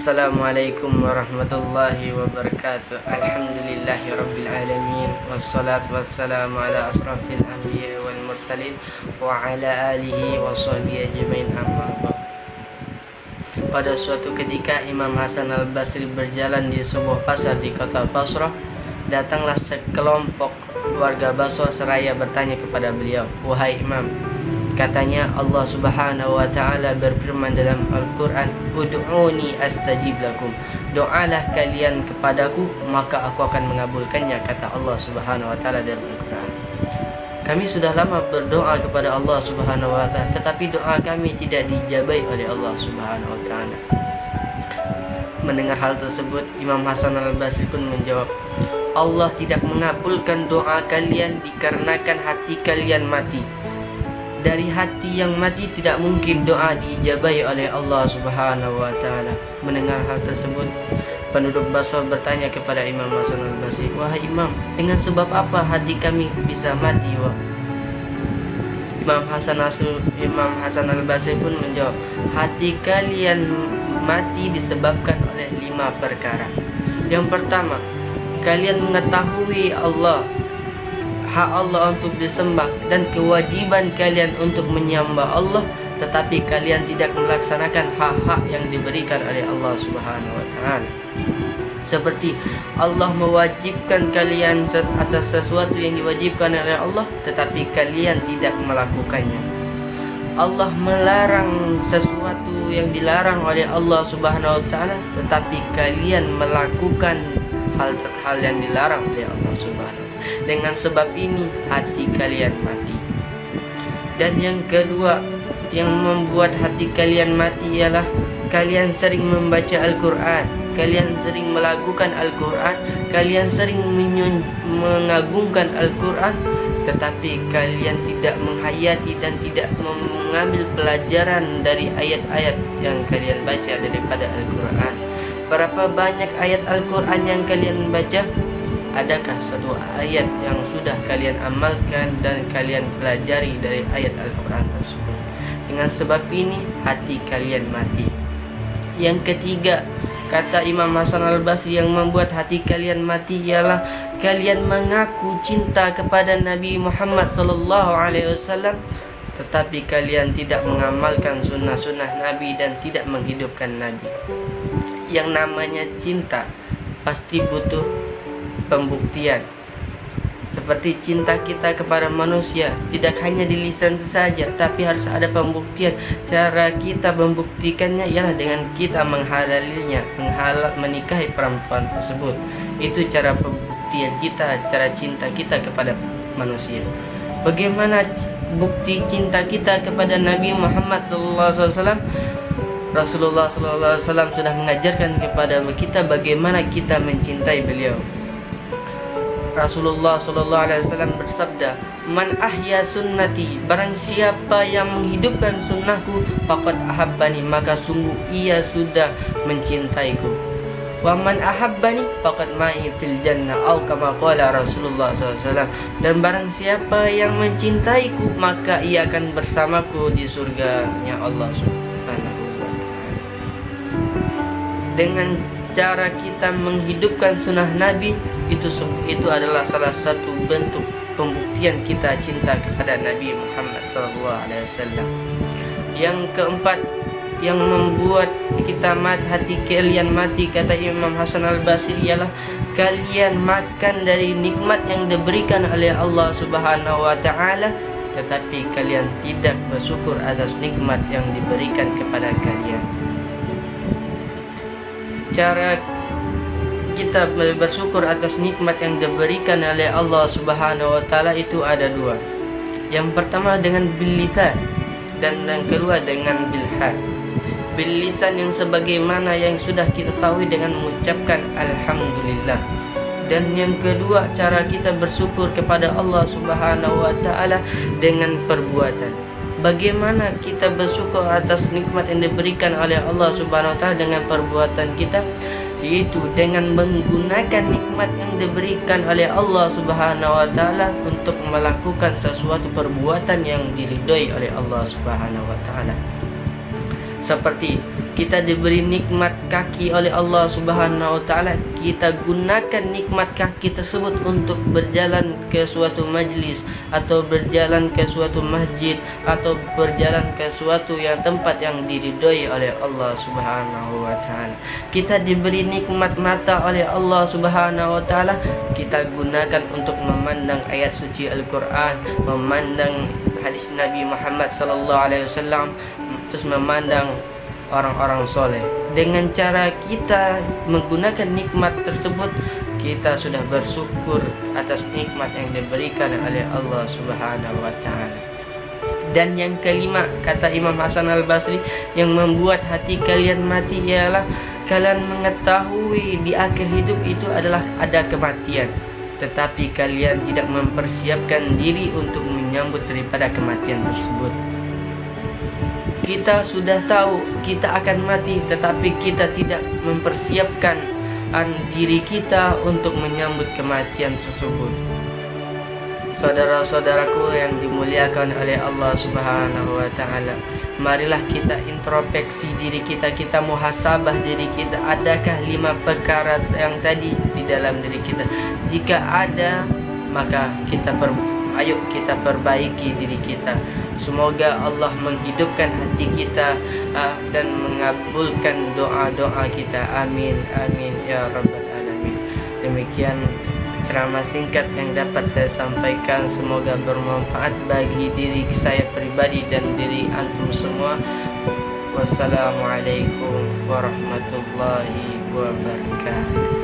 Assalamualaikum warahmatullahi wabarakatuh. Alhamdulillahi rabbil alamin. Wassalatu wassalamu ala asrafil anbiya wal mursalin wa ala alihi wa sahbihi ajmain, amma ba'd. Pada suatu ketika Imam Hasan al-Basri berjalan di sebuah pasar di kota Basrah. Datanglah sekelompok warga Basrah seraya bertanya kepada beliau, "Wahai Imam," katanya, "Allah subhanahu wa ta'ala berfirman dalam Al-Quran, Ud'uni astajib lakum. Doalah kalian kepadaku, maka aku akan mengabulkannya," kata Allah subhanahu wa ta'ala dalam Al-Quran. Kami sudah lama berdoa kepada Allah subhanahu wa ta'ala, tetapi doa kami tidak dijabai oleh Allah subhanahu wa ta'ala. Mendengar hal tersebut, Imam Hasan al-Basri pun menjawab, "Allah tidak mengabulkan doa kalian dikarenakan hati kalian mati. Dari hati yang mati tidak mungkin doa diijabahi oleh Allah subhanahu wa ta'ala." Mendengar hal tersebut, penduduk Basrah bertanya kepada Imam Hasan al-Basri, "Wahai Imam, dengan sebab apa hati kami bisa mati?" Imam Hasan al-Basri pun menjawab, "Hati kalian mati disebabkan oleh 5 perkara. Yang pertama, kalian mengetahui hak Allah untuk disembah dan kewajiban kalian untuk menyembah Allah, tetapi kalian tidak melaksanakan hak-hak yang diberikan oleh Allah subhanahu wa ta'ala. Seperti Allah mewajibkan kalian atas sesuatu yang diwajibkan oleh Allah, tetapi kalian tidak melakukannya. Allah melarang sesuatu yang dilarang oleh Allah subhanahu wa ta'ala, tetapi kalian melakukan hal yang dilarang oleh Allah subhanahu wa ta'ala. Dengan sebab ini hati kalian mati. Dan yang kedua yang membuat hati kalian mati ialah kalian sering membaca Al-Quran, kalian sering melakukan Al-Quran, kalian sering mengagungkan Al-Quran, tetapi kalian tidak menghayati dan tidak mengambil pelajaran dari ayat-ayat yang kalian baca daripada Al-Quran. Berapa banyak ayat Al-Quran yang kalian baca? Adakah satu ayat yang sudah kalian amalkan dan kalian pelajari dari ayat Al-Quran tersebut? Dengan sebab ini hati kalian mati. Yang ketiga, kata Imam Hasan al-Basri, yang membuat hati kalian mati ialah kalian mengaku cinta kepada Nabi Muhammad SAW, tetapi kalian tidak mengamalkan sunnah-sunnah Nabi dan tidak menghidupkan Nabi. Yang namanya cinta pasti butuh pembuktian. Seperti cinta kita kepada manusia, tidak hanya di lisan saja, tapi harus ada pembuktian. Cara kita membuktikannya ialah dengan kita menghalalinya, menikahi perempuan tersebut. Itu cara pembuktian kita, cara cinta kita kepada manusia. Bagaimana bukti cinta kita kepada Nabi Muhammad SAW? Rasulullah SAW sudah mengajarkan kepada kita bagaimana kita mencintai beliau. Rasulullah SAW bersabda, "Man ahya sunnati, barang siapa yang menghidupkan sunnahku, faqad ahabbani, maka sungguh ia sudah mencintaiku. Wa man ahabbani faqad ma'i fil jannah, atau kama qala Rasulullah SAW. Dan barang siapa yang mencintaiku, maka ia akan bersamaku di surganya Allah subhanahu wa ta'ala." Dengan cara kita menghidupkan sunnah Nabi, itu adalah salah satu bentuk pembuktian kita cinta kepada Nabi Muhammad SAW. Yang keempat, yang membuat hati kalian mati, kata Imam Hasan al-Basri, ialah kalian makan dari nikmat yang diberikan oleh Allah subhanahu wa ta'ala, tetapi kalian tidak bersyukur atas nikmat yang diberikan kepada kalian. Cara kita bersyukur atas nikmat yang diberikan oleh Allah subhanahu wa ta'ala itu ada 2. Yang pertama dengan bil lisan, dan yang kedua dengan bil hal. Bil lisan yang sebagaimana yang sudah kita tahu dengan mengucapkan alhamdulillah. Dan yang kedua, cara kita bersyukur kepada Allah subhanahu wa ta'ala dengan perbuatan. Bagaimana kita bersyukur atas nikmat yang diberikan oleh Allah subhanahu wa ta'ala dengan perbuatan kita? Yaitu dengan menggunakan nikmat yang diberikan oleh Allah subhanahu wa ta'ala untuk melakukan sesuatu perbuatan yang diridhoi oleh Allah subhanahu wa ta'ala. Seperti kita diberi nikmat kaki oleh Allah Subhanahu wa taala, kita gunakan nikmat kaki tersebut untuk berjalan ke suatu majlis atau berjalan ke suatu masjid atau berjalan ke suatu tempat yang diridhoi oleh Allah Subhanahu wa taala. Kita diberi nikmat mata oleh Allah Subhanahu wa taala, kita gunakan untuk memandang ayat suci Al-Qur'an, memandang hadis Nabi Muhammad sallallahu alaihi wasallam, terus memandang orang-orang soleh. Dengan cara kita menggunakan nikmat tersebut, kita sudah bersyukur atas nikmat yang diberikan oleh Allah Subhanahu wa taala. Dan yang kelima, kata Imam Hasan Al-Basri, yang membuat hati kalian mati ialah kalian mengetahui di akhir hidup itu adalah ada kematian, tetapi kalian tidak mempersiapkan diri untuk menyambut daripada kematian tersebut. Kita sudah tahu kita akan mati, tetapi kita tidak mempersiapkan diri kita untuk menyambut kematian tersebut. Saudara-saudaraku yang dimuliakan oleh Allah Subhanahu wa taala, marilah kita introspeksi diri kita, kita muhasabah diri kita. Adakah 5 perkara yang tadi di dalam diri kita? Jika ada, maka ayo kita perbaiki diri kita. Semoga Allah menghidupkan hati kita dan mengabulkan doa-doa kita. Amin, amin ya rabbal alamin. Demikian ceramah singkat yang dapat saya sampaikan. Semoga bermanfaat bagi diri saya pribadi dan diri antum semua. Wassalamualaikum warahmatullahi wabarakatuh.